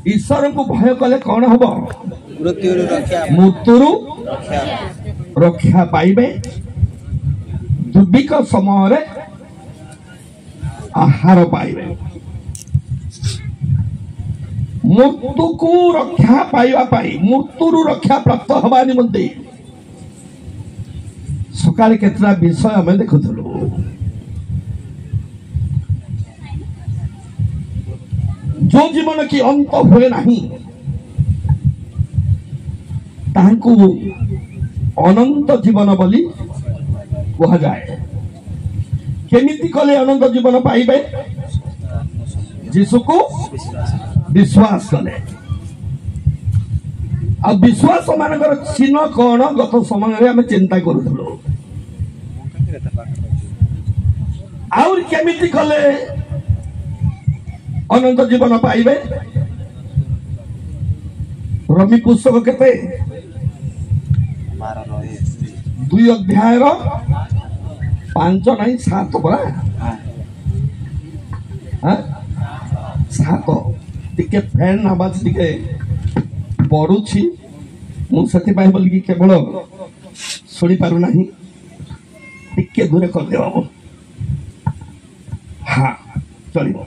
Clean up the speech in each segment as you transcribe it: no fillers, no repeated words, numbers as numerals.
ईश्वर को भय कले कौन हम मृत्यु रक्षा पाइबे दुर्भिक्ष समय आहार पाइबे मृत्यु को रक्षा पाइबा मृत्यु रक्षा प्राप्त हवा निमंते सकाल केतरा विषय आम देखुलु जो जीवन की अंत हुए नहीं तांको अनंत जीवन बोली कह जाए केमिति कले अनंत जीवन पाइबे जीसु को विश्वास कले आ विश्वास मानकर चिन्ह कौन गत समय आम चिंता करूँ आउर केमिति कले अनंत जीवन पाइबे रमी पुस्तक केते 2 अध्याय 5 नहीं 7 परा 7 टिके फैन आवाज टिके पड़ुछि मु सती पाई बोल कि केवल सुनी पारु नाही टिके दूरे कर देबो हां चलिबो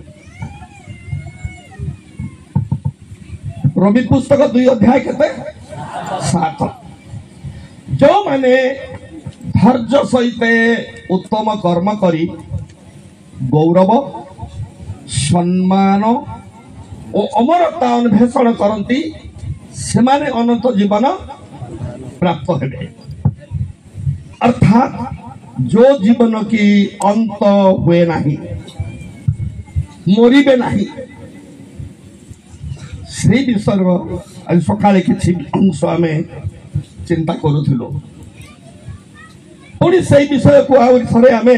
रवि पुस्तक 2 अध्याय केते 7 जो माने धैर्य सहित उत्तम कर्म करी गौरव सम्मान और अमरता अन्वेषण करती से माने अनंत जीवन प्राप्त हेबे अर्थात जो जीवन की अंत हुए नहीं मरिबे नहीं से विषय आज सकाले किसी अंश आम चिंता करूँ पुणी से विषय को आउरी थरे आम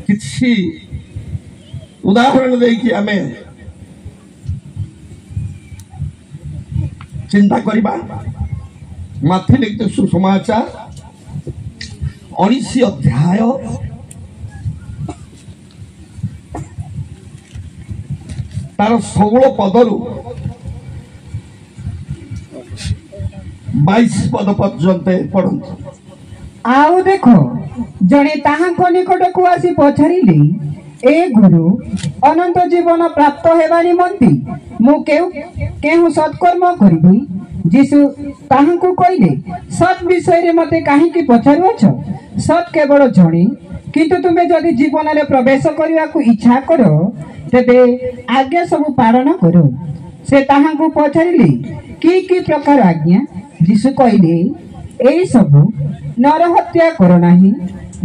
किसी उदाहरण देकी आम चिंता करिबा माथि लिखित सुसमाचार 19 अध्याय तार 16 पदरु 22 पद पर्यंत पढ़ंतु आउ देखो जड़े ताहाको निकट को आसी पछारिले ए गुरु अनंत जीवन प्राप्त हेबा निमंती मु केहु सत्कर्म करिबी जीसु ताहाको कइले सत विषय रे मते काहे की पछारुछ सत केवल जणे किंतु तुमे जदि जीवन रे प्रवेश करिया को इच्छा करो तेबे आज्ञा सब पालन करो से ताहाको पछारिले की प्रकार आज्ञा जीसु कइले एई सब नरहत्या करो नाही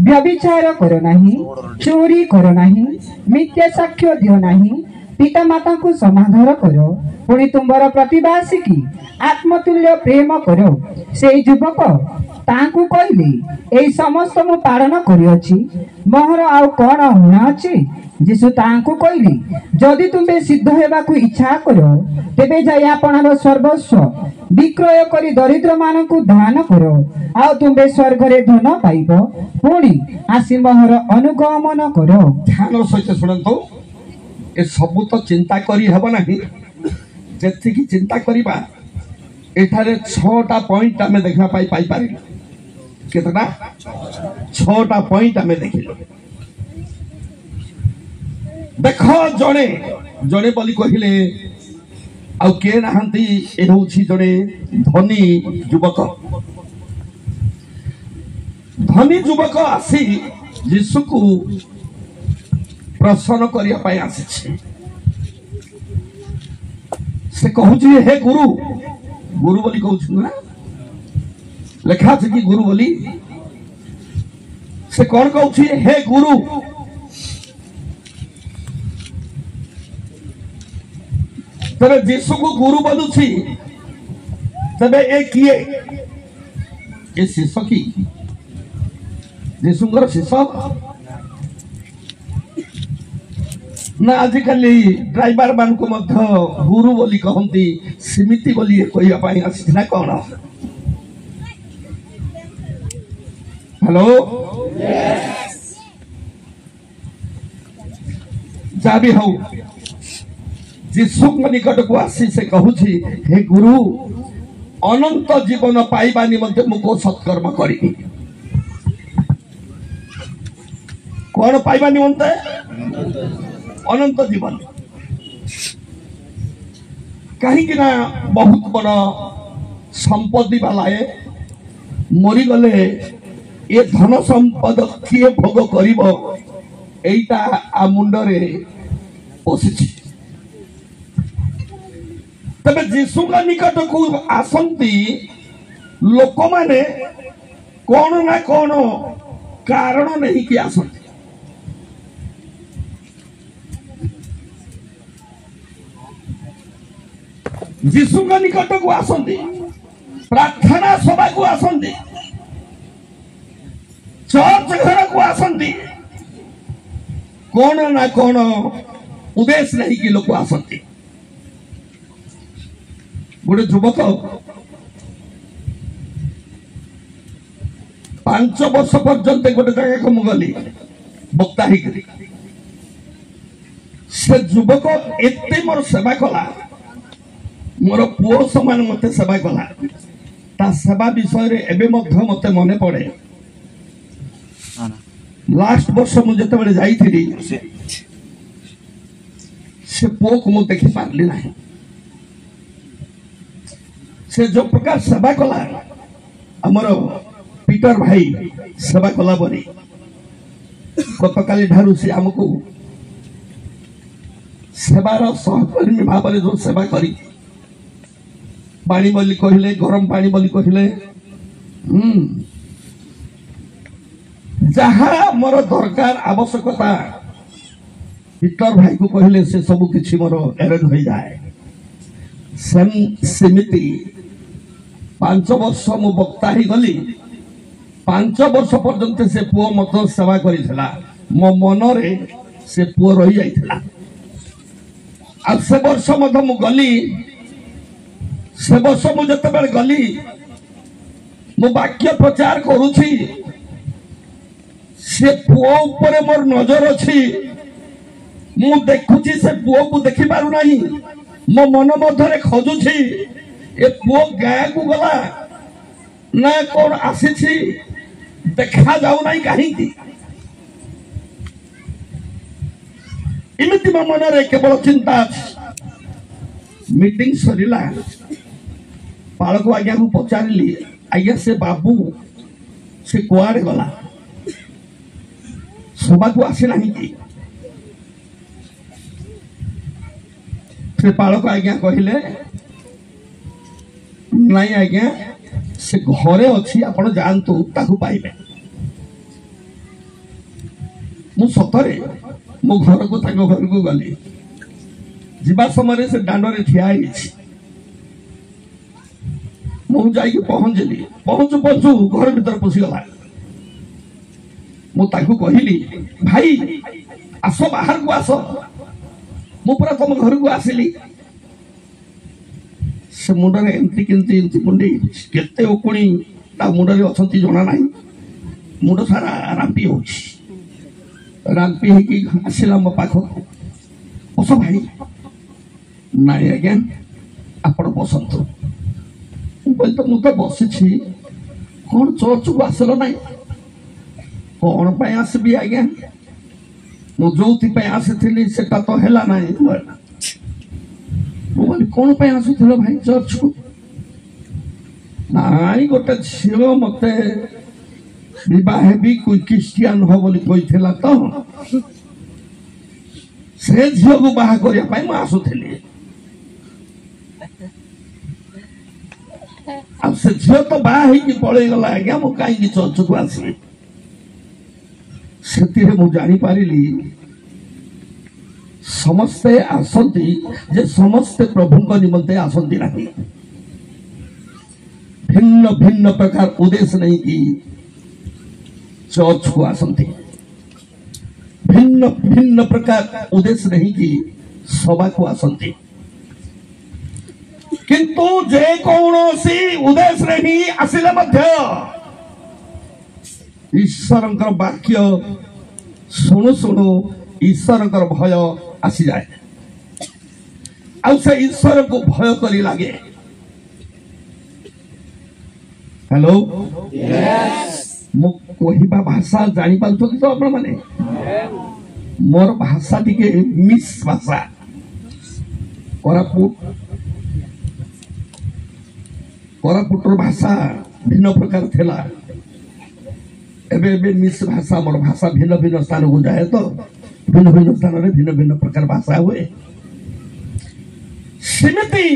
व्यभिचार करो नाही चोरी करो नाही मिथ्या साक्ष्य दियो नाही पिता माता को समाधान करो पुणी तुम्बर प्रतिवासी की आत्मतुल्य प्रेम करो से युवक तांकु कहले एई समस्त मु पालन करियछि मोहर आउ कोन हुना अछि जीसु तांकु कहले जदि तुमे सिद्ध हेबा को इच्छा करो तेबे जाय आपनर सर्वस्व विक्रय करी दरिद्र मान को दान करो आउ तुमे स्वर्ग रे धन पाइबो पुणी आसी मोहर अनुगमन करो ध्यान सहित सुनंतु ए सब तो चिंता करी हेबो नाही जेति की चिंता करिबा एठारे 6टा पॉइंट हमें देखा पाई पारी कितना 6टा पॉइंट हमें देखिलो देखो जड़े जड़े बोली कहले आउ के नहांती ए होछि जड़े धनी युवक आसी यीशु को प्रसन्न करिया पाई आसी से कहूछि हे गुरु गुरु बोली कहूछि ना लेखा छै कि गुरु बोली से कौन कहूछि हे गुरु तबे यीशु को गुरु बोलुछि तबे ए किए ए शिष्य की यीशुंकर शिष्य ना आजिकल ड्राइवर मान को मध्य गुरु बोली कहती सीमिति बोली कहवाई आसी ना कौन हेलो जा भी हूँ जीशु निकट को आसी से कहूँ हे गुरु अनंत जीवन पाइबा निमंते मुझको सत्कर्म करी कौन पाइबा निमंते अनंत जीवन कहीं बहुत बड़ संपत्ति वालाए मरीगले ये धन संपद किए भोग करीटा आ मुंडरे पशि तबे जीशु निकट को आसंती लोक माने कौन ना कौन कारण नहीं कि आसंती जीशु निकट को आसंती प्रार्थना सभा को आसंती चर्च घर को आसंती कौन ना कौन उद्देश्य नहीं कि लोक आसंती गोटे युवक 5 वर्ष पर्यंत गोटे जगह को मुगली बक्ता से युवक एते मोर सेवा कला मोर पुओ समान मते सेवा कला ता सेवा विषय एबे मध्य मते मने पड़े लास्ट वर्ष मुझे जेते जाइथिली से पुओ को मु देखि पारली नाही से जो प्रकार सेवा कला आमर पीटर भाई सेवा कला बनी गतकाली ठारू से आमको सेवार सहकर्मी भाव में जो सेवा करी पानी बोली कहले गरम पानी बोली कहले जहाँ मोर दरकार आवश्यकता पीटर भाई को कहले से सब किछि मोर एरेंज हो जाए सेमिति 5 वर्ष मु बक्ता ही गली 5 वर्ष पर्यंत से पुओ मत सेवा करिथिला मो मन रे से पुओ रही जाइथिला आ से वर्ष मत मु गली से वर्ष मु जते बेल गली मु वाक्य प्रचार करूछि से पुओ ऊपर मोर नजर अछि मु देखुछि से पुओ को देखि पारु नाही मो मन मध्य खोजुछि ए पुओ गाय को गला ना कौन आसी देखा जाऊ ना कहीं इमिति मो मन रे केवल चिंता मीटिंग सरीला पालक आज्ञा को पचारिली आज्ञा से बाबू से कुआरे गला सभा को आसी नहीं कि पालक आज्ञा कहले नहीं आज्ञा से घरे अच्छी आपण जानतु ताकू पाइबे मु सतरे मो घर को ताको घर को गली जीवा समय से दांडरे ठिया होइछि मु जाई के पहुंचली पहुंचू घर भीतर पसी गला मु ताकू कहिली भाई आसो बाहर को आसो मु पूरा तुम घर को आसिली से मुंडरे एमती केमती मुंडे केते ओकुणी ता मुंडरे अछंती जणा नाही मुंड सारा रांपी होछि रांपी हे कि आसिला म पाखो बस भाई नाई आज्ञा आपण बसंतु बोल तो मु तो बसी छी कोन चर्च को आसलो नाही कोन पय आसबी आज्ञा मु जोति पे आसीथिली सेटा तो हेला नाही बोली कौन पे आसुथिलो भाई चर्च को नाई गोटे झियो मते विवाह भी कोई क्रिश्चियन हो बोली कहिथिला तो से झियो को बाहा करिया पाई म आसुथिली अब से झियो तो बाहा ही कि पळे गला आज्ञा मु काई कि चर्च को आसी सेतिरे मु जानि पारिली समस्ते आसंती जे समस्ते प्रभु निमंते आसंती नहीं भिन्न भिन्न प्रकार उद्देश्य नहीं कि चर्च को आसंती भिन्न भिन्न प्रकार उद्देश्य नहीं कि सभा को आसंती किंतु जे कौनसी उद्देश्य नहीं आसिले मध्य ईश्वरंकर वाक्य शुणु शुणु ईश्वरंकर भय आसी जाए ଆଉ ସେ ଈଶ୍ୱରକୁ ଭୟ କରି ଲାଗେ। ହ୍ୟାଲୋ, ମୁଁ କହିବା ଭାଷା ଜାଣିପାରୁଛନ୍ତି ତ ଆପଣ ମାନେ? ମୋର ଭାଷା ଟିକେ ମିସ୍ ଭାଷା, କୋରାପୁଟର ଭାଷା ଭିନ୍ନ ପ୍ରକାର ଥିଲା। ଏବେ ମିସ୍ ଭାଷା, ମୋର ଭାଷା ଭିନ୍ନ ଭିନ୍ନ ସ୍ଥାନକୁ ଯାଏ ତ ଭିନ୍ନ ଭିନ୍ନ ସ୍ଥାନରେ ଭିନ୍ନ ଭିନ୍ନ ପ୍ରକାର ଭାଷା ହୁଏ। ସେମିତି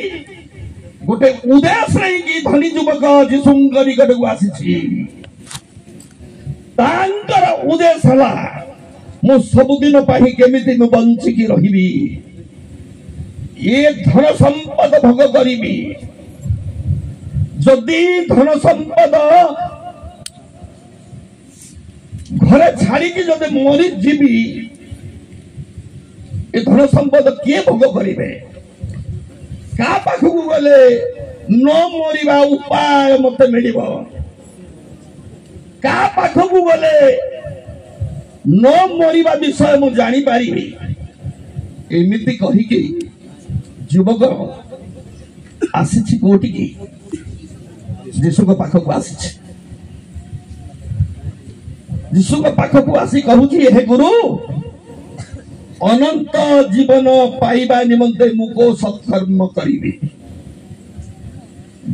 ଗୋଟେ ଉଦ୍ଦେଶ୍ୟ ନେଇକି ଧନୀ ଯୁବକ ଯୀଶୁଙ୍କ ନିକଟକୁ ଆସିଛି। ତାଙ୍କର ଉଦ୍ଦେଶ୍ୟ ହେଲା ମୁଁ ସବୁଦିନ ପାଇଁ କେମିତି ମୁଁ ବଞ୍ଚିକି ରହିବି, ଏ ଧନ ସମ୍ପଦ ଭୋଗ କରିବି। ଯଦି ଧନ ସମ୍ପଦ ଘରେ ଛାଡ଼ିକି ଯଦି ମରିଯିବି, ଏ ଧନ ସମ୍ପଦ କିଏ ଭୋଗ କରିବେ? କାହା ପାଖକୁ ଗଲେ ନ ମରିବା ଉପାୟ ମତେ ମିଳିବ? କାହା ପାଖକୁ ଗଲେ ନ ମରିବା ବିଷୟ ମୁଁ ଜାଣିପାରିବି? ଏମିତି କହିକି ଯୁବକ ଆସିଛି କୋଉଠିକି? ଯୀଶୁଙ୍କ ପାଖକୁ ଆସିଛି। ଯୀଶୁଙ୍କ ପାଖକୁ ଆସି କହୁଛି, ହେ ଗୁରୁ, ଅନନ୍ତ ଜୀବନ ପାଇବା ନିମନ୍ତେ ମୁଁ କୋ ସତ୍କର୍ମ କରିବି?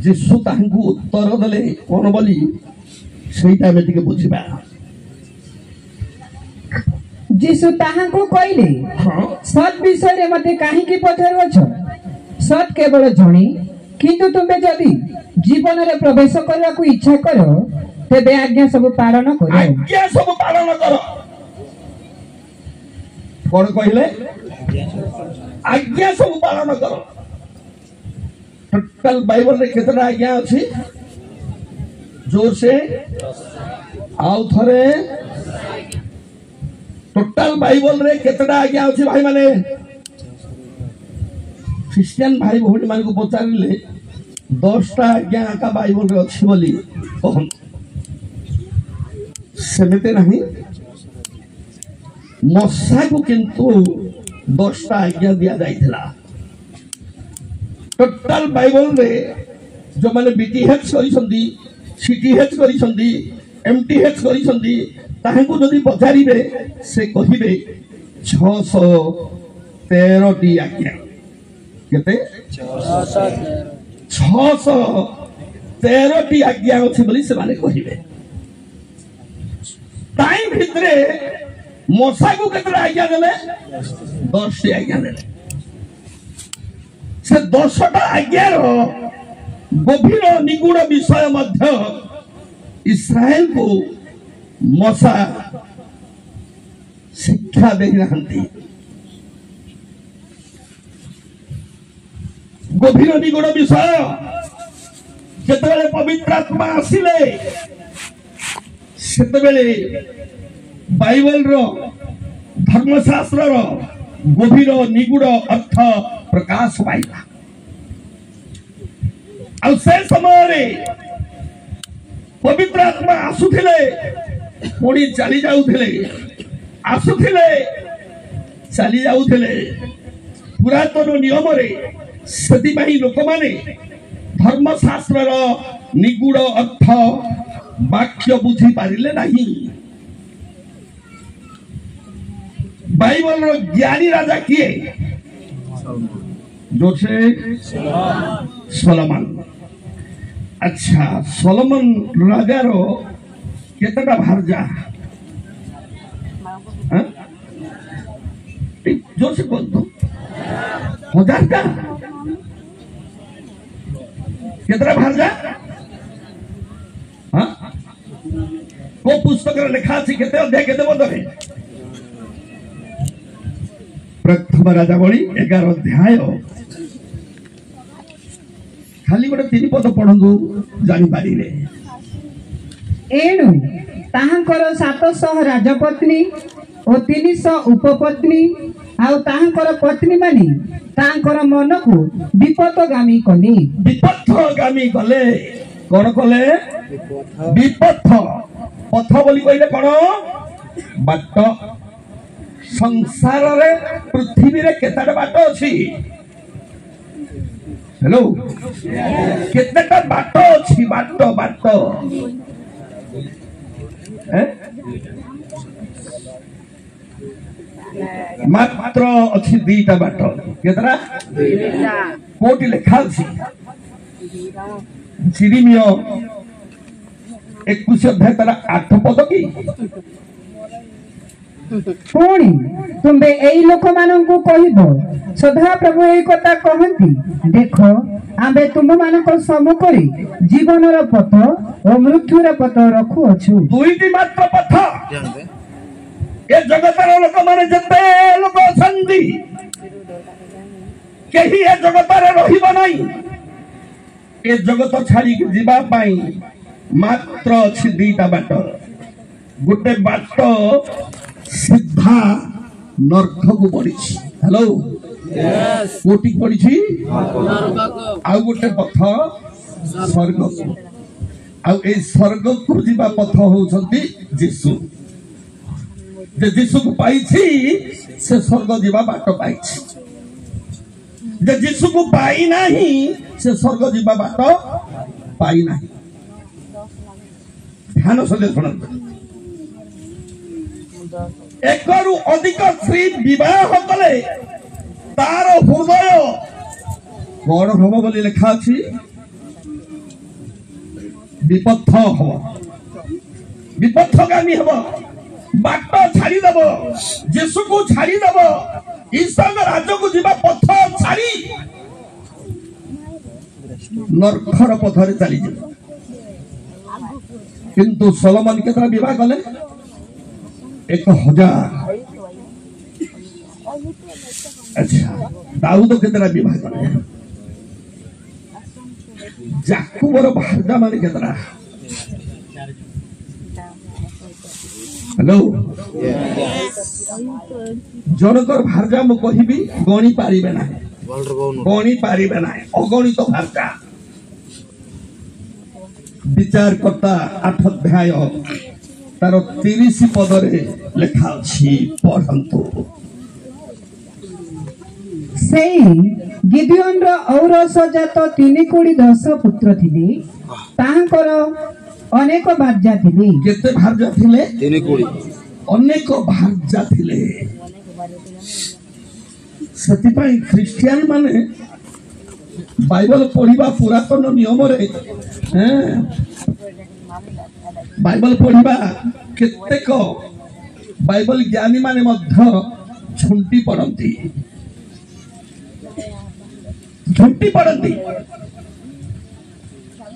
ଯୀଶୁ ତାଙ୍କୁ ଉତ୍ତର ଦେଲେ କଣ ବୋଲି ସେଇଟା ଆମେ ଟିକେ ବୁଝିବା। ଯୀଶୁ ତାହାଙ୍କୁ କହିଲେ, ସତ୍ ବିଷୟରେ ମତେ କାହିଁକି ପଚାରୁଅଛ? ସତ୍ କେବଳ ଜଣେ, କିନ୍ତୁ ତୁମେ ଯଦି ଜୀବନରେ ପ୍ରବେଶ କରିବାକୁ ଇଚ୍ଛା କର ତେବେ ଆଜ୍ଞା ସବୁ ପାଳନ କର। ଆଜ୍ଞା ସବୁ ପାଳନ କର। କଣ କହିଲେ? ଆଜ୍ଞା ସବୁ ପାଳନ କର। ଟୋଟାଲ ବାଇବଲରେ କେତେଟା ଆଜ୍ଞା ଅଛି? ଜୋରସେ ଆଉ ଥରେ। ଟୋଟାଲ ବାଇବଲରେ କେତେଟା ଆଜ୍ଞା ଅଛି ଭାଇ ମାନେ? ଖ୍ରୀଷ୍ଟିଆନ ଭାଇ ଭଉଣୀ ମାନଙ୍କୁ ପଚାରିଲେ 10ଟା ଆଜ୍ଞା ଏକା ବାଇବଲରେ ଅଛି ବୋଲି କହନ୍ତି। ସେମିତି ନାହିଁ। ମଶାକୁ କିନ୍ତୁ 10ଟା ଆଜ୍ଞା ଦିଆଯାଇଥିଲା। ଟୋଟାଲ ବାଇବଲରେ ଯୋଉମାନେ BTH କରିଛନ୍ତି, CTH କରିଛନ୍ତି, MTH କରିଛନ୍ତି, ତାହାଙ୍କୁ ଯଦି ପଚାରିବେ ସେ କହିବେ 613ଟି ଆଜ୍ଞା। କେତେ? 613ଟି ଆଜ୍ଞା ଅଛି ବୋଲି ସେମାନେ କହିବେ। ତାଇ ଭିତରେ ମଶାକୁ କେତେଟା ଆଜ୍ଞା ଦେଲେ? 10ଟି ଆଜ୍ଞା ଦେଲେ। ସେ 10ଟା ଆଜ୍ଞାର ଗଭୀର ନିଗୁଡ ବିଷୟ ମଧ୍ୟ ଇସ୍ରାଏଲକୁ ମଶା ଶିକ୍ଷା ଦେଇନାହାନ୍ତି। ଗଭୀର ନିଗୁଡ ବିଷୟ ଯେତେବେଳେ ପବିତ୍ର ଆତ୍ମା ଆସିଲେ ସେତେବେଳେ ବାଇବଲର ଧର୍ମଶାସ୍ତ୍ରର ଗଭୀର ନିଗୁଡ ଅର୍ଥ ପ୍ରକାଶ ପାଇଲା। ଆଉ ସେ ସମୟରେ ପବିତ୍ର ଆତ୍ମା ଆସୁଥିଲେ, ପୁଣି ଚାଲି ଯାଉଥିଲେ, ଆସୁଥିଲେ, ଚାଲି ଯାଉଥିଲେ ପୁରାତନ ନିୟମରେ। ସେଥିପାଇଁ ଲୋକମାନେ ଧର୍ମଶାସ୍ତ୍ରର ନିଗୁଡ ଅର୍ଥ ବାକ୍ୟ ବୁଝି ପାରିଲେ ନାହିଁ। ବାଇବଲର ଜ୍ଞାନୀ ରାଜା କିଏ? ଜୋରସେ ସଲୋମନ। ଆଚ୍ଛା, ସଲୋମନ ରାଜାର କେତେଟା ଭାର୍ଯ୍ୟା? ଜୋରସେ କୁହନ୍ତୁ। 1000ଟା। କେତେଟା ଭାର୍ଯ୍ୟା? କୋ ପୁସ୍ତକରେ ଲେଖା ଅଛି? କେତେ ଅଧ୍ୟାୟ କେତେ ପଦରେ? ପ୍ରଥମ ରାଜାବଳୀ 11 ଅଧ୍ୟାୟ। ଖାଲି ଗୋଟେ 3 ପଦ ପଢନ୍ତୁ, ଜାଣିପାରିବେ। ଏଣୁ ତାହାଙ୍କର 700 ରାଜପତ୍ନୀ ଓ 300 ଉପପତ୍ନୀ ଆଉ ତାହାଙ୍କର ପତ୍ନୀ ମାନେ ତାଙ୍କର ମନକୁ ବିପଥଗାମୀ କଲେ। ବିପଥଗାମୀ କଲେ। କଣ କଲେ? ବିପଥ। ପଥ ବୋଲି କହିଲେ କଣ? ବାଟ। ସଂସାରରେ ପୃଥିବୀରେ କେତେଟା ବାଟ ଅଛି? हेलो केतेटा बाट अछि बाट बाट मात्र अछि दीटा बाट केतरा कोटी लेखा अछि चिरिमियो 21 अध्याय तारा 8 पद की पुणी तुम्बे एई लोक माननकु कहिबो सदा प्रभु एई कथा कहंती देखो आबे तुम मानक सम्मुखरे जीवनर पथ और मृत्युर पथ रखु अछु दुईटी मात्र पथ ए जगतर लोक माने जते लोक अछंती केही ए जगतर रहिबो नाही ए जगत छाड़ी जीवा पाई मात्र अछि दीटा बाट गोटे बाट सीधा नरक को पड़ी हेलो कोटी पड़ी आउ गोटे पथ स्वर्ग को आउ ए स्वर्ग को जीवा पथ होउछंती जीसु जे जीसु को पाई से स्वर्ग जीवा बाट पाई जे जीसु को पाई नाही से स्वर्ग जीवा बाट पाई नाही ध्यान से सुनंतु एकरु अधिक स्त्री विवाह कले तार हृदय कौन हम बोली लिखा अछि विपथ हम विपथगामी हम बाट छाड़ी दब यीशु को छाड़ी दब ईश्वर राज्य को जीवा पथ छाड़ी नरखर पथरे चली जा किंतु सोलोमन केतरा विवाह कले 1000 अच्छा दाऊद केतरा विवाह कले जाकुबर भारजा माने केतरा हेलो जनकर भारजा मु कहिबी गणी पारिबे ना गणी पारिबे ना अगणित भारजा विचार करता 8 अध्याय तार 30 पदरे लेखा अछि पढ़ंतु सेई गिदियोन रो औरस जात 3 कोड़ी 10 पुत्र थिले तांकर अनेक भार्या थिले केते भार्या थिले 3 कोड़ी अनेक भार्या थिले सती पई क्रिश्चियन माने बाइबल पढ़िबा पुरातन नियम रे बाइबल पढ़िबा केतेक बाइबल ज्ञानी माने मध्य झुंटी पड़ती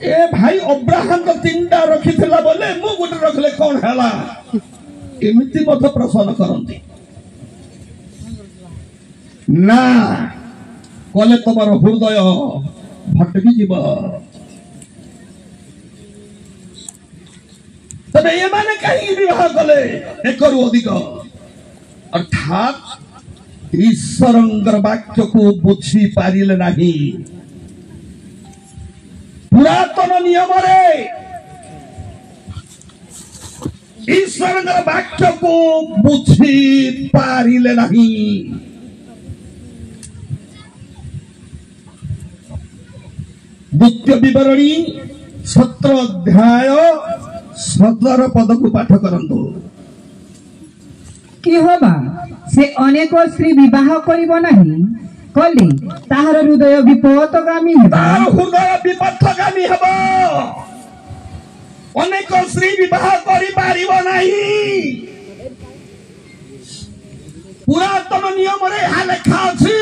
ए भाई अब्राहम तो 3टा रखिथिला बोले मु गोटे रखले कोन हैला एमिति मत प्रश्न करंती ना कले तमर हृदय भटकी जीव तबे ये माने कहीं विवाह कले एकरु अधिक अर्थात ईश्वरंगर वाक्य को बुझी पारिले नाही पुरातन नियम रे ईश्वरंगर वाक्य को बुझी पारिले नाही द्वितीय विवरणी 17 अध्याय 17 पद को पाठ करंतु कि होबा से अनेक स्त्री विवाह करिबो नाही कले ताहार हृदय विपथगामी हेबा तार हृदय विपथगामी हेबो अनेक स्त्री विवाह करि पारिबो नाही पुरातन नियम रे हा लेखा अछि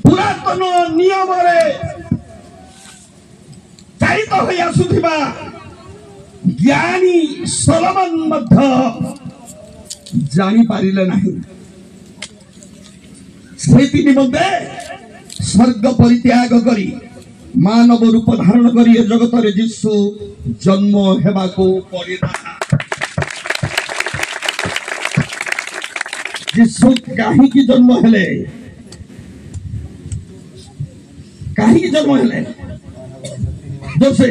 पुरातन नियम रे चारित होई आसुथिबा ज्ञानी सोलोमन मध्य जानी पारिले नाही सेति निमंते स्वर्ग परित्याग करी मानव रूप धारण करी ए जगत रे यीशु जन्म हेबा को पड़िला यीशु काहे की जन्म हेले काहे की जन्म हेले जैसे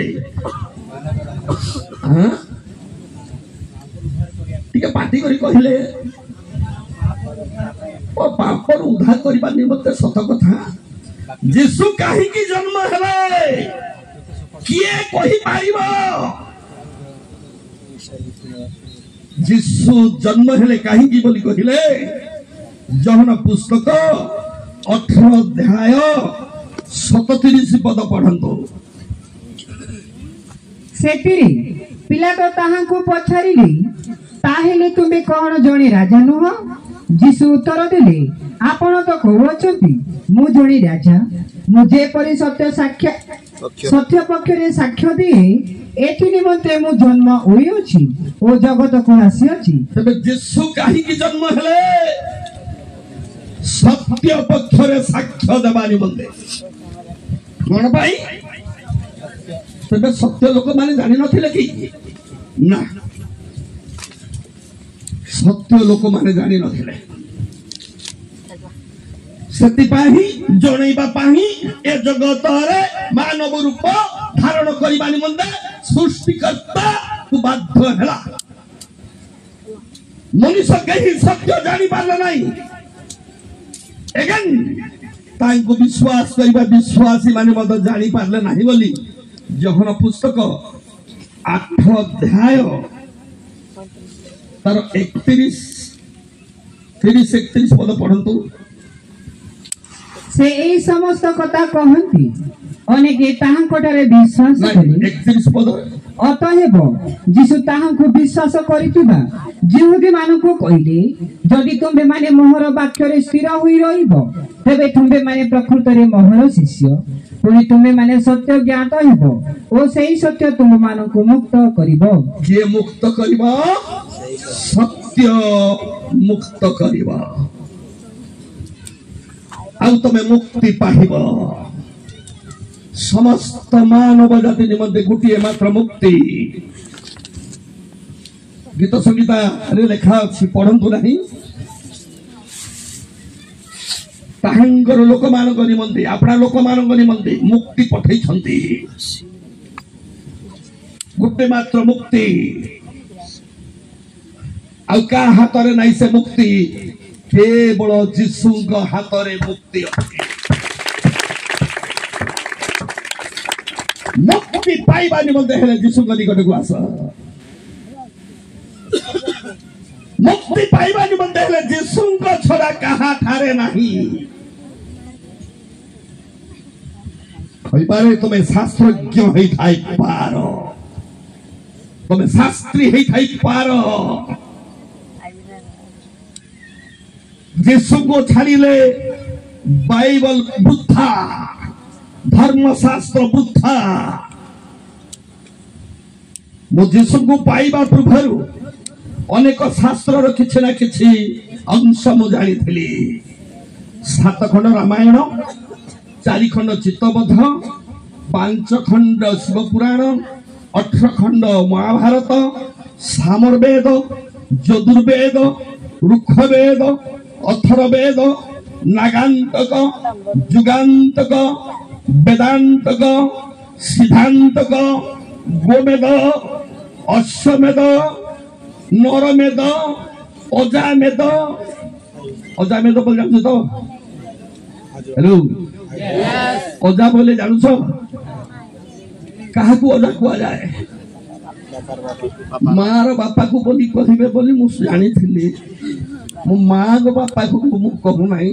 ठीक है पार्टी करी कहले ଓ ପାପରୁ ଉଦ୍ଧାର କରିବା ନିମନ୍ତେ ସତ କଥା ଯୀଶୁ କାହିଁକି ଜନ୍ମ ହେଲେ କିଏ କହିପାରିବ? ଯୀଶୁ ଜନ୍ମ ହେଲେ କାହିଁକି ବୋଲି କହିଲେ ଯୋହନ ପୁସ୍ତକ 18 ଅଧ୍ୟାୟ 37 ପଦ ପଢନ୍ତୁ। ସେଥିରେ ପିଲାତ ତାହାଙ୍କୁ ପଚାରିଲେ, ତାହେଲେ ତୁମେ କଣ ଜଣେ ରାଜା ନୁହ? ଯୀଶୁ ଉତ୍ତର ଦେଲେ, ଆପଣ ତ କହୁଅଛନ୍ତି ମୁଁ ଜଣେ ରାଜା। ମୁଁ ଯେପରି ସତ୍ୟ ପକ୍ଷରେ ସାକ୍ଷ୍ୟ ଦିଏ, ଏଥି ନିମନ୍ତେ ମୁଁ ଜନ୍ମ ହୋଇଅଛି ଓ ଜଗତକୁ ଆସିଅଛି। ତେବେ ଯୀଶୁ କାହିଁକି ଜନ୍ମ ହେଲେ? ସତ୍ୟ ପକ୍ଷରେ ସାକ୍ଷ୍ୟ ଦେବା ନିମନ୍ତେ। କଣ ପାଇଁ? ତେବେ ସତ୍ୟ ଲୋକମାନେ ଜାଣିନଥିଲେ କି? ନା, ସତ୍ୟ ଲୋକମାନେ ଜାଣିନଥିଲେ। ସେଥିପାଇଁ ଜଣେଇବା ପାଇଁ ଏ ଜଗତରେ ମାନବ ରୂପ ଧାରଣ କରିବା ନିମନ୍ତେ ସୃଷ୍ଟିକର୍ତ୍ତା ବାଧ୍ୟ ହେଲା। ମଣିଷ କେହି ସତ୍ୟ ଜାଣିପାରିଲା ନାହିଁ। ତାଙ୍କୁ ବିଶ୍ୱାସ କରିବା ବିଶ୍ୱାସୀ ମାନେ ମଧ୍ୟ ଜାଣିପାରିଲେ ନାହିଁ ବୋଲି ଯୋହନ ପୁସ୍ତକ 8 ଅଧ୍ୟାୟ ତାର 31 ପଦ ପଢନ୍ତୁ। ସେ ଏହି ସମସ୍ତ କଥା କହନ୍ତି, ଅନେକ ତାହାଙ୍କଠାରେ ବିଶ୍ୱାସ କଲେ। 31 ପଦ। ଅତଏବ ଯୀଶୁ ତାହାଙ୍କୁ ବିଶ୍ୱାସ କରିଥିବା ଯିହୁଦୀ ମାନଙ୍କୁ କହିଲେ, ଯଦି ତୁମେ ମାନେ ମୋହର ବାକ୍ୟରେ ସ୍ଥିର ହୋଇ ରହିବ, ତେବେ ତୁମେ ମାନେ ପ୍ରକୃତରେ ମୋହର ଶିଷ୍ୟ। ପୁଣି ତୁମେ ମାନେ ସତ୍ୟ ଜ୍ଞାତ ହେବ ଓ ସେହି ସତ୍ୟ ତୁମ ମାନଙ୍କୁ ମୁକ୍ତ କରିବ। କିଏ ମୁକ୍ତ କରିବ? ସତ୍ୟ ମୁକ୍ତ କରିବ, ଆଉ ତମେ ମୁକ୍ତି ପାଇବ। ସମସ୍ତ ମାନବ ଜାତି ନିମନ୍ତେ ଗୋଟିଏ ମାତ୍ର ମୁକ୍ତି। ଗୀତ ସଂହିତାରେ ଲେଖା ଅଛି, ପଢନ୍ତୁ ନାହିଁ। ତାହାଙ୍କର ଲୋକମାନଙ୍କ ନିମନ୍ତେ, ଆପଣା ଲୋକମାନଙ୍କ ନିମନ୍ତେ ମୁକ୍ତି ପଠେଇଛନ୍ତି। ଗୋଟେ ମାତ୍ର ମୁକ୍ତି, ଆଉ କାହା ହାତରେ ନାହିଁ ସେ ମୁକ୍ତି? କେବଳ ଯୀଶୁଙ୍କ ହାତରେ ମୁକ୍ତି ଅଛି। ମୁକ୍ତି ପାଇବା ନିମନ୍ତେ ହେଲେ ଯୀଶୁଙ୍କ ନିକଟକୁ ଆସ। ମୁକ୍ତି ପାଇବା ନିମନ୍ତେ ହେଲେ ଯୀଶୁଙ୍କ ଛଡା କାହାଠାରେ ନାହିଁ। କହିପାରେ ତମେ ଶାସ୍ତ୍ରଜ୍ଞ ହେଇଥାଇପାର, ତମେ ଶାସ୍ତ୍ରୀ ହେଇଥାଇପାର, ଯୀଶୁଙ୍କୁ ଛାଡ଼ିଲେ ବାଇବଲ ବୃଥା, ଧର୍ମଶାସ୍ତ୍ର ବୃଥା। ମୁଁ ଯୀଶୁଙ୍କୁ ପାଇବା ପୂର୍ବରୁ ଅନେକ ଶାସ୍ତ୍ରର କିଛି ନା କିଛି ଅଂଶ ମୁଁ ଜାଣିଥିଲି। 7 ଖଣ୍ଡ ରାମାୟଣ, 4 ଖଣ୍ଡ ଚିତ୍ତବଧ, 5 ଖଣ୍ଡ ଶିବପୁରାଣ, 18 ଖଣ୍ଡ ମହାଭାରତ, ସାମବେଦ, ଯଜୁର୍ବେଦ, ଋଗ୍ବେଦ, ଅଥର୍ବବେଦ, ନାଗାନ୍ତକ, ଯୁଗାନ୍ତକ, ବେଦାନ୍ତକ, ସିଦ୍ଧାନ୍ତକ, ଗୋମେଦ, ଅଶ୍ୱମେଦ, ନରମେଦ, ଅଜାମେଦ। ଅଜାମେଦ ବୋଲି ଜାଣୁଛ ତ? ହ୍ୟାଲୋ, ଅଜା ବୋଲି ଜାଣୁଛ? କାହାକୁ ଅଜା କୁହାଯାଏ? ମାର ବାପାକୁ ବୋଲି କହିବେ ବୋଲି ମୁଁ ଜାଣିଥିଲି। ମୋ ମାଙ୍କ ବାପାକୁ ମୁଁ କହୁନାହିଁ।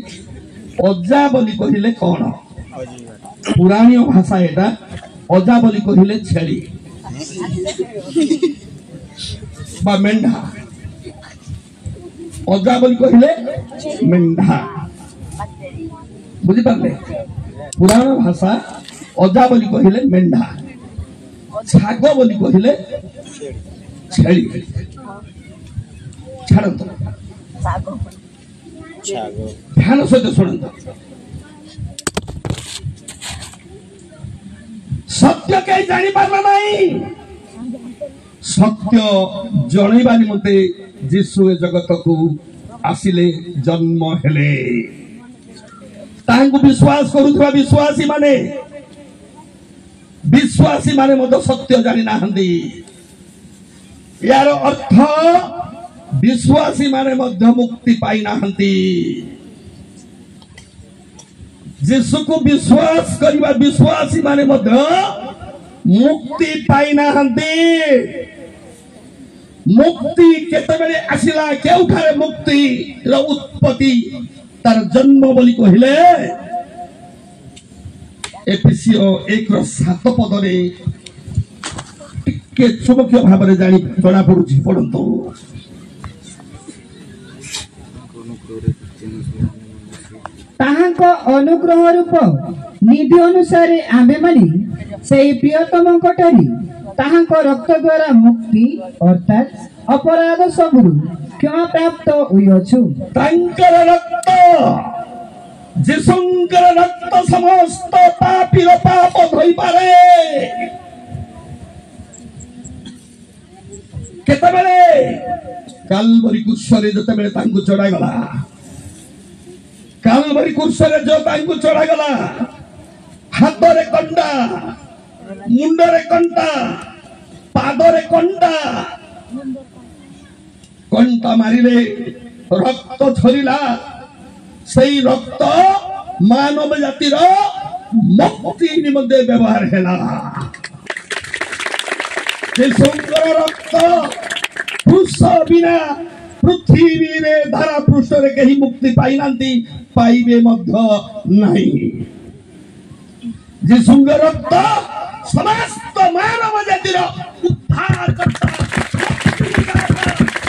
ଅଜା ବୋଲି କହିଲେ କଣ? ପୁରାଣୀୟ ଭାଷା ଏଟା। ଅଜା ବୋଲି କହିଲେ ଛେଳି ବା ମେଣ୍ଢା। ଅଜା ବୋଲି କହିଲେ ମେଣ୍ଢା, ବୁଝିପାରିଲେ? ପୁରାଣ ଭାଷା ଅଜା ବୋଲି କହିଲେ ମେଣ୍ଢା, ଛାଗ ବୋଲି କହିଲେ ଛେଳି। ଛାଡ଼ନ୍ତୁ, ଧ୍ୟାନ ସହିତ ଶୁଣନ୍ତୁ। ସତ୍ୟ କେହି ଜାଣିପାରିଲା ନାହିଁ। ସତ୍ୟ ଜଣେଇବା ନିମନ୍ତେ ଯୀଶୁ ଏ ଜଗତକୁ ଆସିଲେ, ଜନ୍ମ ହେଲେ। ତାହାଙ୍କୁ ବିଶ୍ୱାସ କରୁଥିବା ବିଶ୍ୱାସୀ ମାନେ ମଧ୍ୟ ସତ୍ୟ ଜାଣି ନାହାନ୍ତି। ଏହାର ଅର୍ଥ ବିଶ୍ୱାସୀ ମାନେ ମଧ୍ୟ ମୁକ୍ତି ପାଇନାହାନ୍ତି। जीसु को विश्वास करवा विश्वासी माने मुक्ति पाई मुक्ति केतबेले आसिला केउठारे मुक्ति र उत्पत्ति तार जन्म बोली कहिले एफिसियो 1:7 पदरे टिके चुमकिय भाबरे जानी जणा पडुछि पडंतु ताहांको अनुग्रह रूप निधि अनुसार आमे मानी सेही प्रियतम कटारी ताहांको रक्त द्वारा मुक्ति अर्थात अपराध सबरु क्षमा प्राप्त होइअछु। तांकर रक्त जिसुंकर रक्त समस्त पापीर पाप धोई पारे केतबेले कालवरी कुशरे जतबेले तांकु चढ़ा गला कालवरी कुशरे जो तांकु चढ़ा गला हातरे कंडा मुंडरे कंटा पादरे कंटा कंटा मारिले रक्त झरिला सही रक्त मानव जातिर मुक्ति निमंते व्यवहार हेला जिसुंकर रक्त पुरुष बिना पृथ्वी रे धारा पृष्ठ रे कहीं मुक्ति पाई नांती पाइबे मध्य नहीं जिसुंकर रक्त समस्त मानव जातिर उद्धार करता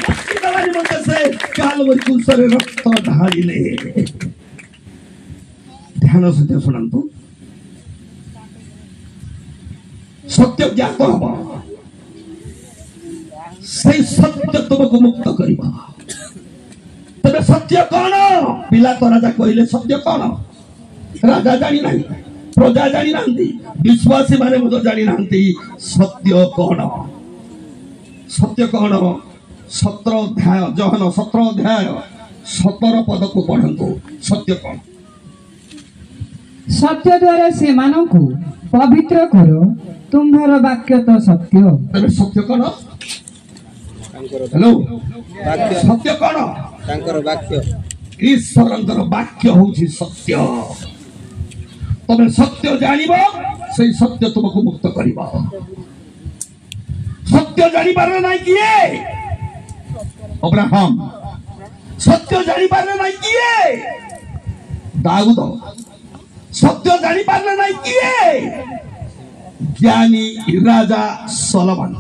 मुक्ति दला निमंते से कालवरी कुशरे रक्त ढालिले ध्यान सहित शुणु सत्य ज्ञात हम से सत्य तुमको मुक्त करिबा तबे सत्य कौन पिला तो राजा कहले सत्य कौन राजा जानी नहीं प्रजा जानी नांती विश्वासी माने मुझे जानी नांती सत्य कौन 17 अध्याय जहन 17 अध्याय 17 पद को पढ़ंतु सत्य कौन सत्य द्वारा से मानव को पवित्र करो तुम्हारा वाक्य तो सत्य तबे सत्य कौन हेलो सत्य कौन तांकर वाक्य ईश्वरंकर वाक्य होछि सत्य तबे सत्य जानिबो से सत्य तुमको मुक्त करिबो सत्य जानि पारे नाही किए अब्राहम सत्य जानि पारे नाही किए दाऊद सत्य जानि पारे नाही किए ज्ञानी राजा सोलोमन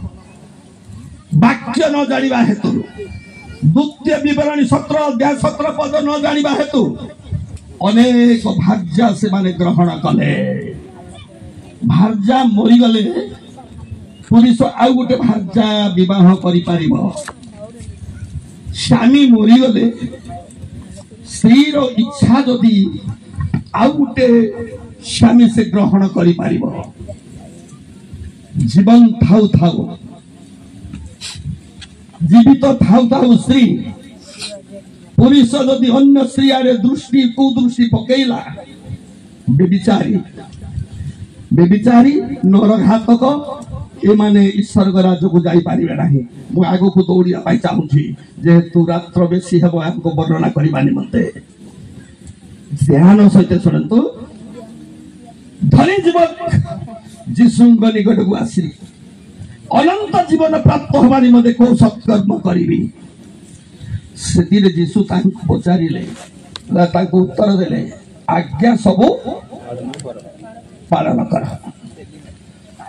वाक्य न जानिबा हेतु द्वितीय विवरणी 17 अध्याय 17 पद न जानिबा हेतु अनेक भार्या से माने ग्रहण कले भार्या मरी गले पुरुष आउ गोटे भार्या विवाह करि पारिबो स्वामी मरी गले स्त्री रो इच्छा जदि आउ गोटे स्वामी से ग्रहण करि पारिबो जीवन थाउ थाउ जीवित थाउ थाउ स्त्री पुरुष जदि अन्य स्त्री आरे दृष्टि कुदृष्टि पकेला बेबिचारी नरघातक ए माने ईश्वर राज्य को जाई पारिबे नाही मु आगो को दौड़िया पाई चाहूछी जेहेतु रात्र बेसी हेबो हमको वर्णना करिबा निमंते ध्यान सहित सुनंतु धनी जीवक जिसुंग निकट को आसी अनंत जीवन प्राप्त होबा निमंते को सत्कर्म करिबी सेतिर जीसु तांको पचारिले तांको उत्तर देले आज्ञा सब पालन कर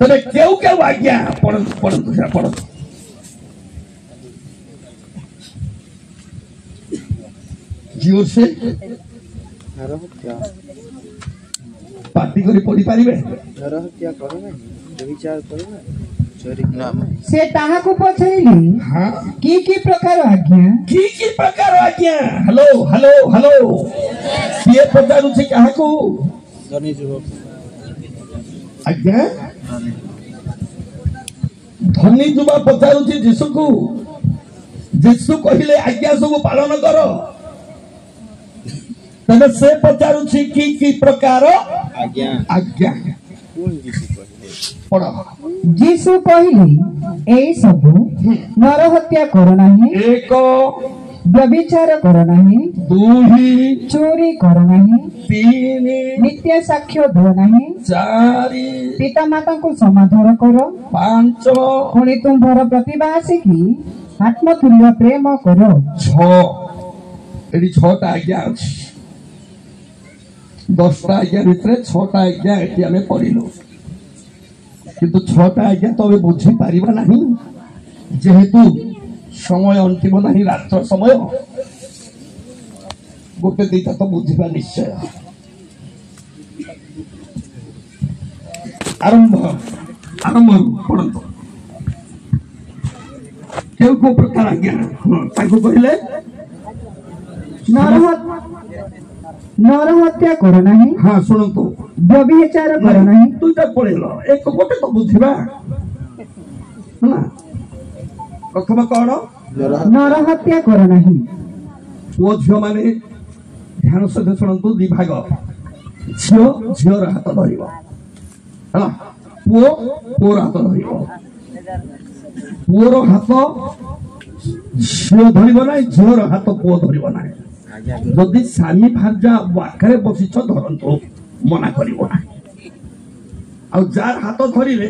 तबे केउ केउ आज्ञा पढ़ंतु जीव से पार्टी करी पढ़ी पारिबे नरहत्या करे ना व्यभिचार करे ना चोरी से ताहा को पछैली हां की प्रकार आज्ञा हेलो हेलो हेलो ये पचारू से कहा को धनी जुवक आज्ञा धनी जुवा पचारू से जीसु को जीसु कहिले आज्ञा सब पालन करो तबे से पचारू से की प्रकार आज्ञा कौन जीसु कहले पढ़ जीसु कहली ए सब नरहत्या करो नाही एक व्यभिचार कर नहीं, 2 चोरी कर नहीं, 3 मिथ्या साक्ष्य दो नहीं, 4 पिता माता को समाधान कर, 5 पुणी तुम्हार प्रतिभा आसिकी आत्मतुल्य प्रेम कर। 6 एटी 6टा आज्ञा अछि 10टा आज्ञा भितर 6टा आज्ञा एटी आमे पढ़िलु किंतु 6टा आज्ञा तो अबे बुझी पारिबा नाही जेहेतु समय अंतिम नाही रात्र समय गोटे दिटा तो बुझिबा निश्चय आरंभ आरंभ पढ़ंतो केउ को प्रकार आज्ञा ताको कहले नरहत्या कर नहीं, हाँ शुणु व्यभिचार कर नहीं, दुईटा पढ़ेल एक गोटे तो बुझा ना प्रथम कौन नरहत्या कर नहीं, पुओ झील मैंने ध्यान सहित शुणु दि भाग झील झील हाथ धर पुओ पुओर हाथ धर पुओर हाथ झील धरब ना झील हाथ पुओ धरब ना जदि स्वामी भार्या वाकरे बसिच धरतु मना करिबो ना आ जार हाथ धरिले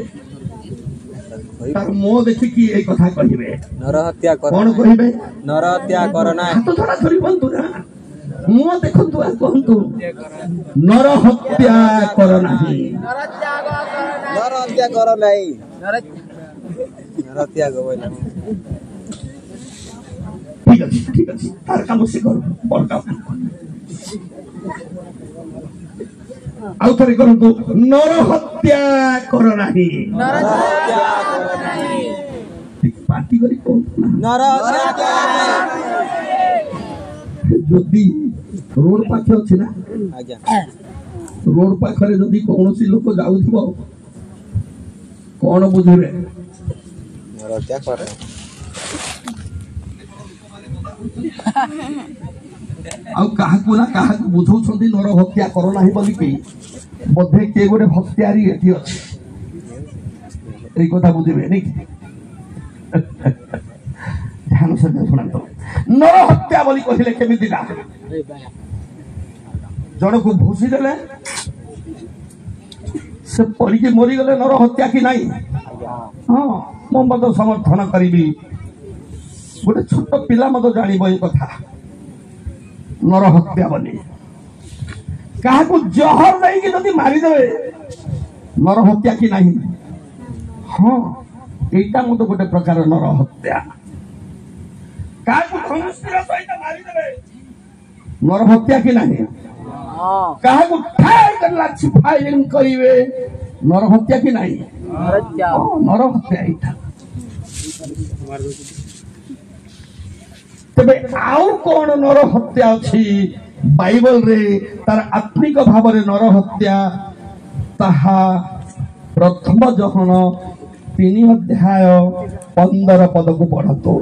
तार मो देखिकी ए कथा कहिबे नरहत्या कर कोन कहिबे नरहत्या कर ना हाथ धरा धरिबंतु ना मो देखंतु आ कहंतु नरहत्या कर नाही नरहत्या कर नाही नरहत्या गवैला ठीक अछि तार काम से कर बड़का आउ थरे करंतु नरहत्या कर नाही नरहत्या कर नाही पार्टी करी कोन नरहत्या कर जदि रोड पाखे अछि ना आज्ञा रोड पाखरे जदि कोनोसी लोक जाउथिबो कोन बुझिबे नरहत्या कर आउ काहाकू ना काहाकू बुझौछंती नर हत्या कर नाही बोली कि बोधे के गोटे भक्तियारी एठी अछि एई कथा बुझिबे नै ध्यान से सुनंतो नर हत्या बोली कहिले केमिति ना जण को भूसी देले से पड़ी के मरी गले नर हत्या की नाही हां मो मत समर्थन करिबी गोटे छोट पिला मत जानिब ए कथा नर हत्या बोली क्या जहर नहीं कि जदि मारिदेवे नर हत्या कि नहीं हाँ यहाँ मत गोटे प्रकार नर हत्या क्या नर हत्या कि नहीं क्या फायरिंग करेंगे नर हत्या कि नहीं नर हत्या यहाँ तेबे आउ कौन नर हत्या अछि बाइबल रे तार आत्मिक भाव रे नर हत्या ताहा प्रथम जहन 3 अध्याय 15 पद को पढ़तो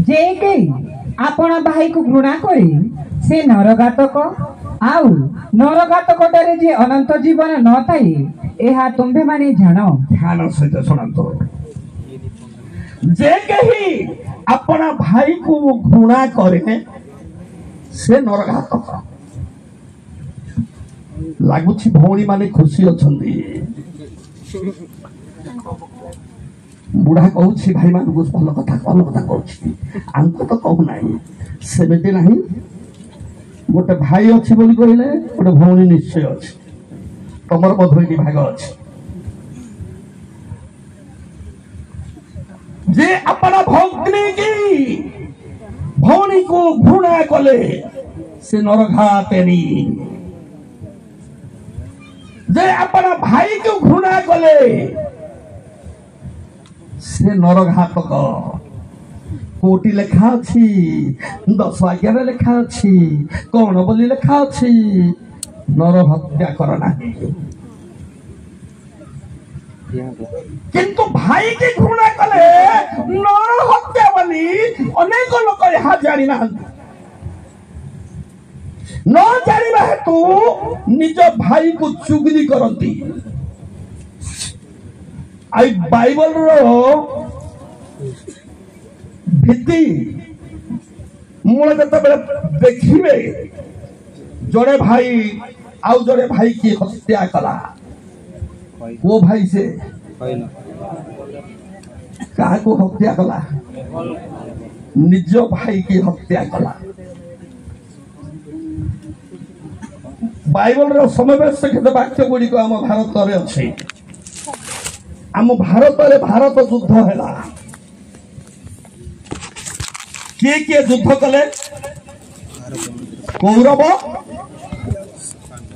जे के आपण भाई को घृणा करे से नरघातक आउ नरघातक डरे जे अनंत जीवन न थाई एहा तुम्भे माने जानो ध्यान सहित सुनतो जे कही अपना भाई को घृणा करे से नरघातक लागुछि भौणी माने खुशी अछंती बुढ़ा कहूँ भाई मान भल कथा कहूँ आमको तो कहू ना सेमती ना गोटे भाई अच्छी बोली कहले गोटे भौणी निश्चय अच्छी तमर मधुरी भाग अच्छी जे अपना भग्नी की भौणी को घृणा कले से नरघातेनी जे अपना भाई को घृणा कले से नरघातक कोटी लेखा अच्छी 10 आज्ञा लेखा अच्छी कौन बोली लेखा अच्छी नर हत्या कर नाही किंतु भाई की घृणा कले नर हत्या बोली अनेक लोक यह जानी ना न जानिबा हेतु निज भाई को चुगली करती आई बाइबल रो भित्ति मूल जब देखिए जड़े भाई आउ जड़े भाई की हत्या कला वो भाई से क्या को हत्या कला निज भाई की हत्या कला बाइबल रो समावेश वाक्य गुड़िक आम भारत में अच्छे आम भारत में भारत युद्ध है किए युद्ध कले कौरव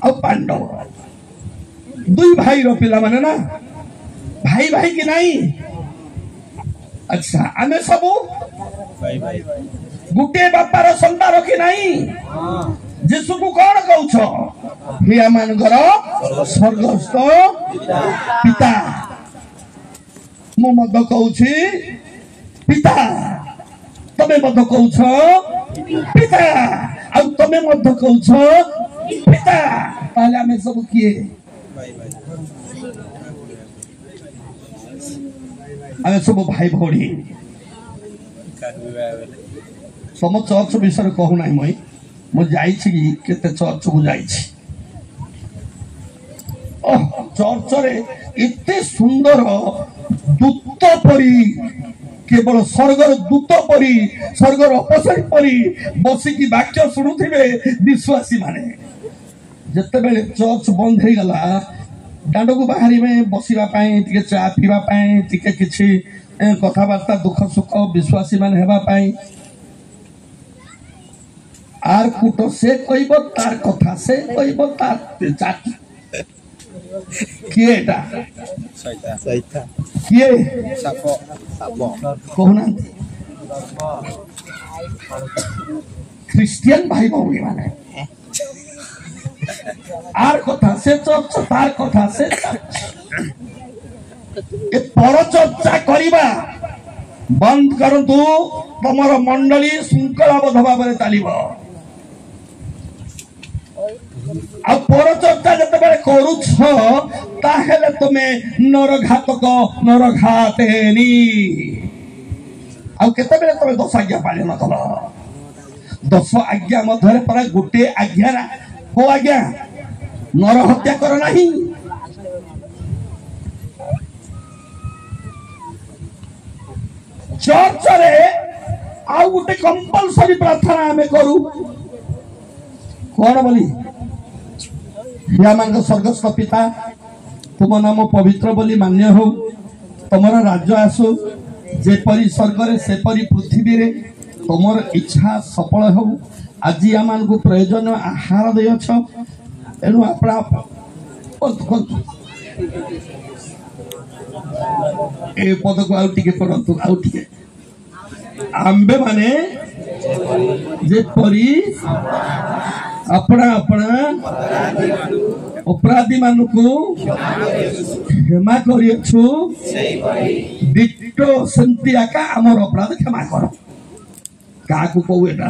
और पांडव दुई भाई रो पिला माने ना भाई भाई की नहीं अच्छा आमे सबू गुटे बापार संतान कि नहीं जीशु को कौन कौछ हे आमानकर स्वर्गस्थ पिता मु मद कहूछि पिता तमे मद कहूछ पिता आ तमे मद कहूछ पिता ताले आमे सब किए आमे सब भाई भौणी सम चर्च विषय कहू ना मई मु जाइछि केते चर्च को जाइछि चर्च रे इतने सुंदर दूत परी केवल स्वर्गर दूत परी स्वर्गर अपसरी परी बसिकी वाक्य शुणुथिबे विश्वासी माने जते बेले चर्च बंद हो गला दांड को बाहरी में बसिबा पाए टिके चा पीवा पाए टिके किछि कथाबार्ता दुख सुख विश्वासी मान हेबा पाए आर कुट से कहब तार कथा से कहब तार किए किए कहना ख्रिस्टियन भाई भौणी माने आर कथा से चर्च तार कथा से ए पर चर्चा करिबा बंद करतु तमर मंडली शृंखलाबद्ध भाव में चलिबो आ पर चर्चा जतबे करूछ ताहेले तुमे नरघातक नरघातेनी आ केतबे तुमे 10 आज्ञा पालन कल 10 आज्ञा मध्यरे पर गोटे आज्ञा ना को आज्ञा नर हत्या कर नहीं चर्च रे आउ गोटे कंपलसरी प्रार्थना हमें करू कौन बोली मान स्वर्गस्थ पिता तुम नाम पवित्र बोली मान्य हो तुमर राज्य आसु जेपरी स्वर्ग रे सेपरी पृथ्वी रे तुमर इच्छा सफल हो आज आम को प्रयोजन आहार देछ एनु अपना ए पद को आउ टिके पढ़तु आउ टिके आंबे माने जेपरी अपना अपना अपराधी मान को क्षमा करियछु डिटो सेंती आका हमर अपराध क्षमा करो का को कहू एटा